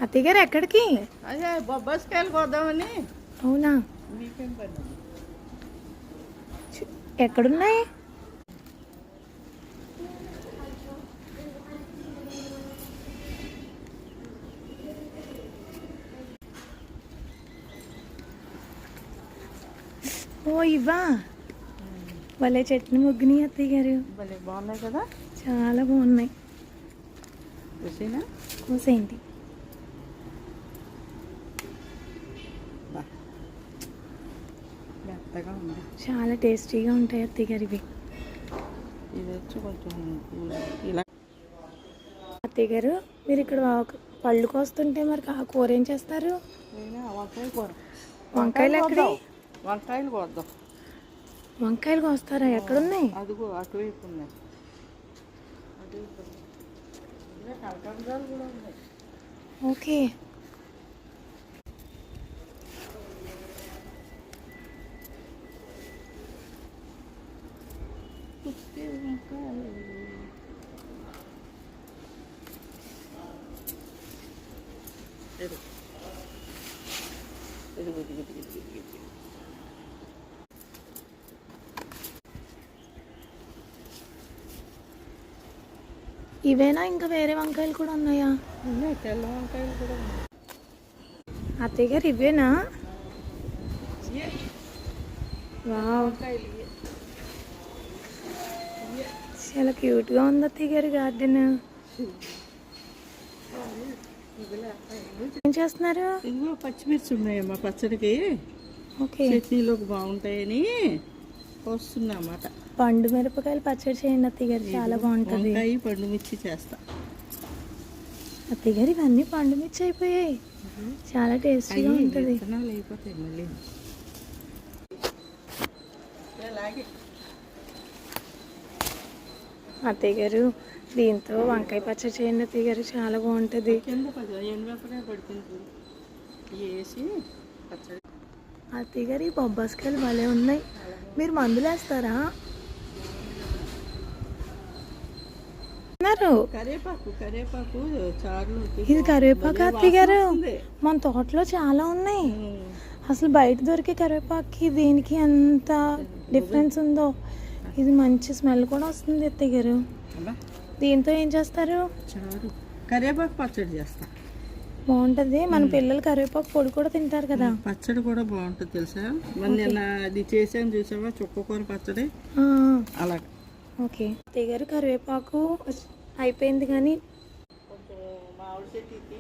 అత్తయ్య గారు ఎక్కడికి? అదే బొబ్బాస్కాయలు కోద్దామని. అవునా? మీకేం పని? ఎక్కడున్నాయి? ఓ ఇవా, భలే చట్నీ ముగ్గుని అత్తయ్య గారు. భలే బాగున్నాయి కదా, చాలా బాగున్నాయి. చూసినా కోసేయండి. మెత్తగా ఉంది. చాలా టేస్టీగా ఉంటాయి అత్తయ్య గారు ఇవి. ఇది వచ్చి కొంచెం ఇలా. అత్తయ్య గారు మీరు ఇక్కడ పళ్ళు కోస్తుంటే మరి ఆ కూర ఏం చేస్తారు? వంకాయ కూర. వంకాయలు ఎక్కడ? వంకాయలు కోద్దాం. వంకాయలు కోస్తారా? ఎక్కడున్నాయి? అదిగో అటువైపు ఉన్నాయి. అటువైపు కలకండాలు కూడా ఉన్నాయి. ఓకే. ఇవేనా ఇంకా వేరే వంకాయలు కూడా ఉన్నాయా? తెల్ల వంకాయలు కూడా ఉన్నాయి. అత్తయ్య గారు ఇవేనా? వావ్, చాలా క్యూట్గా ఉంది అత్తయ్య గారి గార్డెన్. ఏం చేస్తున్నారు? ఇదిగో పచ్చిమిర్చి ఉన్నాయమ్మా పచ్చడికి. ఓకే. చట్నీలోకి బాగుంటాయని వస్తున్నా అన్నమాట. పండు మిరపకాయలు పచ్చడి చేయండి అత్తయ్య గారు, చాలా బాగుంటుంది. వంకాయ పండు మిర్చి చేస్తా. అత్తయ్య గారు ఇవన్నీ పండు మిర్చి అయిపోయాయి, చాలా టేస్టీగా ఉంటుంది. విత్తనాలు అయిపోతాయి మళ్ళీ. అత్తయ్య గారు దీంతో వంకాయ పచ్చడి చేయండి అత్తయ్య గారు, చాలా బాగుంటుంది. కింద ఎండుమిరపకాయ పడుతుంది వేసి పచ్చడి. అత్తయ్య గారు ఈ బొబ్బాస్కాయలు భలే ఉన్నాయి. మీరు మందులు వేస్తారా? కరివేపాకు కరివేపాకు చారు. ఇది కరివేపాకు అత్తయ్య గారు, మన తోటలో చాలా ఉన్నాయి. అసలు బయట దొరికే కరివేపాకుకి దీనికి ఎంత డిఫరెన్స్ ఉందో. ఇది మంచి స్మెల్ కూడా వస్తుంది అత్తయ్య గారు. దీంతో ఏం చేస్తారు? చారు కరివేపాకు పచ్చడి చేస్తా, బాగుంటుంది. మన పిల్లలు కరివేపాకు పొడి కూడా తింటారు కదా. పచ్చడి కూడా బాగుంటుంది తెలుసా. నిన్న అది చేసాను చూసావా, చుక్కకూర పచ్చడి అలా. ఓకే. అత్తయ్య గారు కరివేపాకు అయిపోయింది, కానీ కొంచెం మామిడి చెట్టు